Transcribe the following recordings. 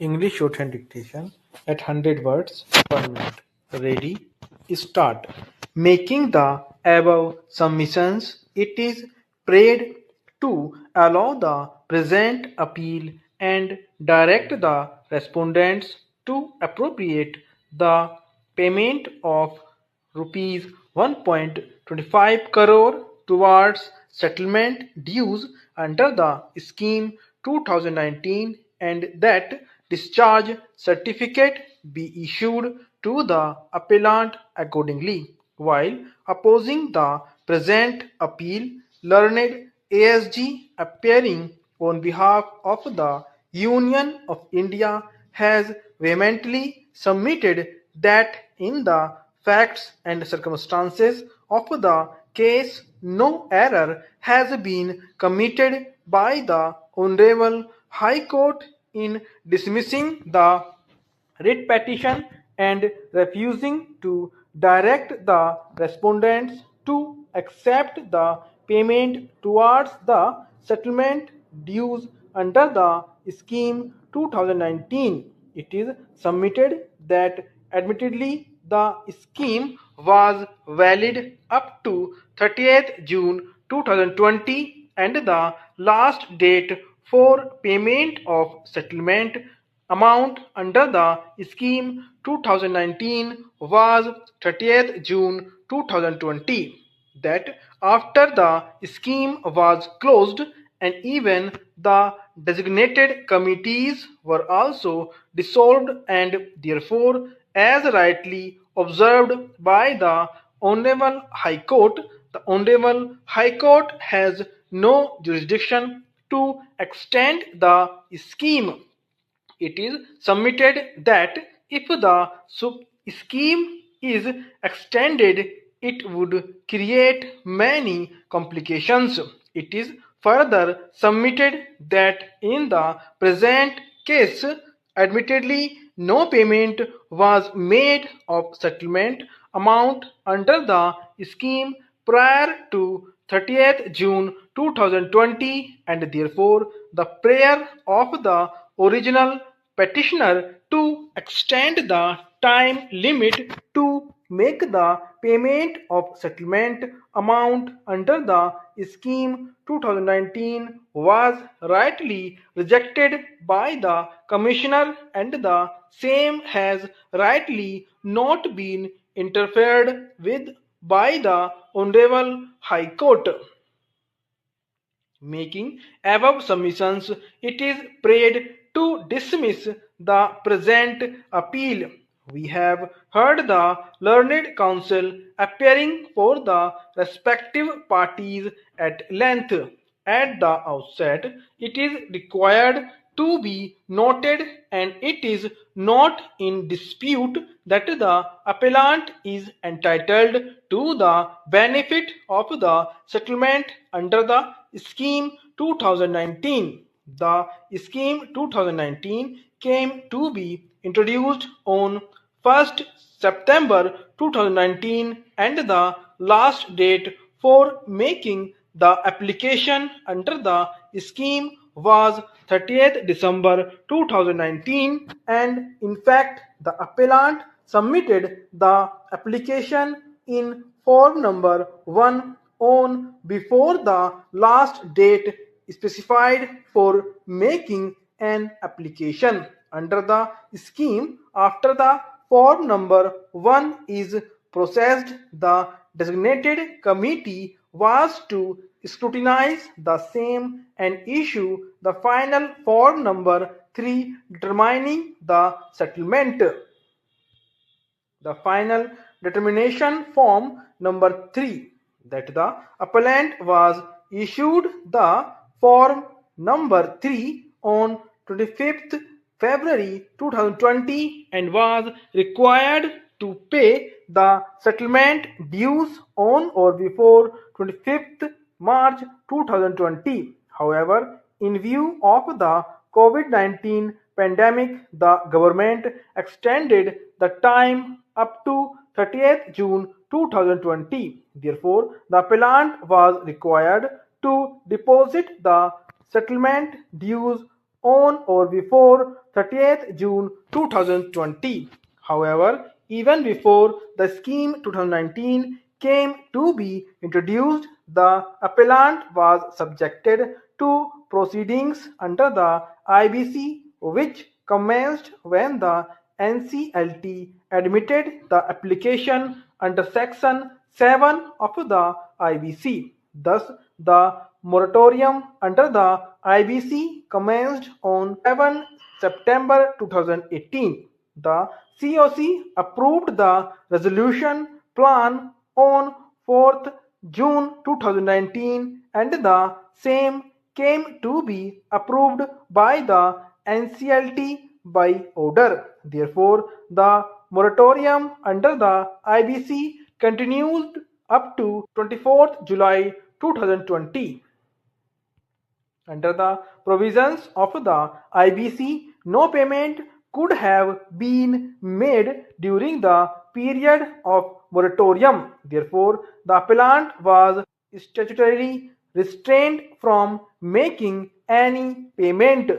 English shorthand dictation at 100 words per minute. Ready? Start. Making the above submissions, it is prayed to allow the present appeal and direct the respondents to appropriate the payment of rupees 1.25 crore towards settlement dues under the scheme 2019 and that discharge certificate be issued to the appellant accordingly. While opposing the present appeal, learned ASG appearing on behalf of the Union of India has vehemently submitted that in the facts and circumstances of the case no error has been committed by the Honorable High Court in dismissing the writ petition and refusing to direct the respondents to accept the payment towards the settlement dues under the scheme 2019. It is submitted that admittedly the scheme was valid up to 30th June 2020 and the last date for payment of settlement amount under the scheme 2019 was 30th June 2020. That after the scheme was closed and even the designated committees were also dissolved and therefore as rightly observed by the Honorable High Court, the Honorable High Court has no jurisdiction to extend the scheme. It is submitted that if the scheme is extended, it would create many complications. It is further submitted that in the present case, admittedly, no payment was made of settlement amount under the scheme prior to 30th June 2020 and therefore the prayer of the original petitioner to extend the time limit to make the payment of settlement amount under the scheme 2019 was rightly rejected by the commissioner and the same has rightly not been interfered with by the Honorable High Court. Making above submissions, it is prayed to dismiss the present appeal. We have heard the learned counsel appearing for the respective parties at length. At the outset, it is required to be noted and it is not in dispute that the appellant is entitled to the benefit of the settlement under the scheme 2019. The scheme 2019 came to be introduced on 1st September 2019 and the last date for making the application under the scheme was 30th December 2019 and in fact the appellant submitted the application in form number 1 on before the last date specified for making an application under the scheme. After the form number 1 is processed, the designated committee was to scrutinize the same and issue the final form number 3 determining the settlement. The final determination form number 3 that the appellant was issued the form number 3 on 25th February 2020 and was required to pay the settlement dues on or before 25th March 2020. However, in view of the COVID-19 pandemic, the government extended the time up to 30th June 2020. Therefore, the appellant was required to deposit the settlement dues on or before 30th June 2020. However, even before the scheme 2019 came to be introduced, the appellant was subjected to proceedings under the IBC, which commenced when the NCLT admitted the application under Section 7 of the IBC. Thus, the moratorium under the IBC commenced on 7 September 2018. The COC approved the resolution plan on 4th June 2019 and the same came to be approved by the NCLT by order. Therefore, the moratorium under the IBC continued up to 24th July 2020. Under the provisions of the IBC, no payment could have been made during the period of moratorium. Therefore, the appellant was statutorily restrained from making any payment.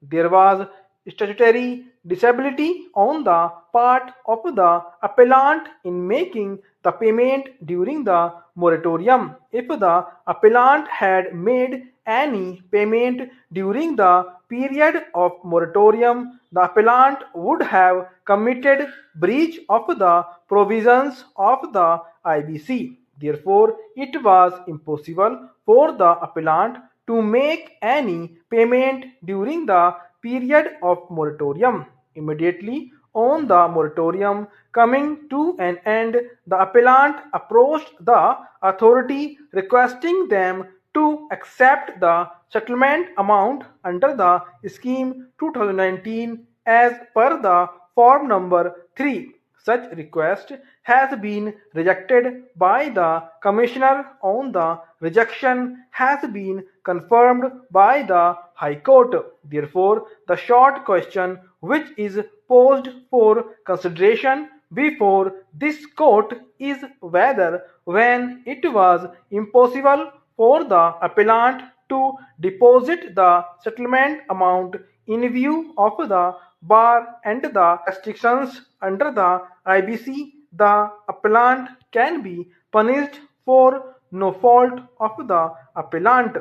There was statutory disability on the part of the appellant in making the payment during the moratorium. If the appellant had made any payment during the period of moratorium, the appellant would have committed breach of the provisions of the IBC. Therefore, it was impossible for the appellant to make any payment during the period of moratorium. Immediately on the moratorium coming to an end, the appellant approached the authority requesting them to accept the settlement amount under the scheme 2019 as per the form number 3. Such request has been rejected by the Commissioner on the rejection has been confirmed by the High Court. Therefore, the short question which is posed for consideration before this court is whether when it was impossible for the appellant to deposit the settlement amount in view of the bar and the restrictions under the IBC, the appellant can be punished for no fault of the appellant.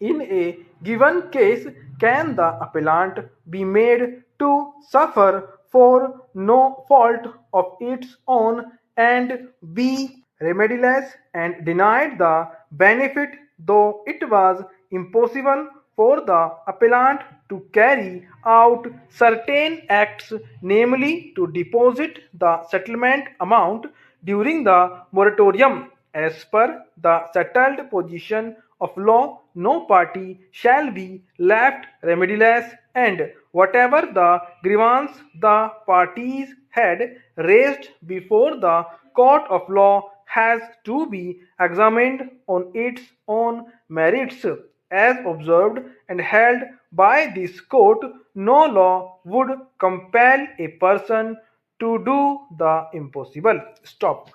In a given case, can the appellant be made to suffer for no fault of its own and be remediless and denied the benefit, though it was impossible for the appellant to carry out certain acts, namely to deposit the settlement amount during the moratorium. As per the settled position of law, no party shall be left remediless, and whatever the grievance the parties had raised before the court of law has to be examined on its own merits. As observed and held by this court, no law would compel a person to do the impossible. Stop.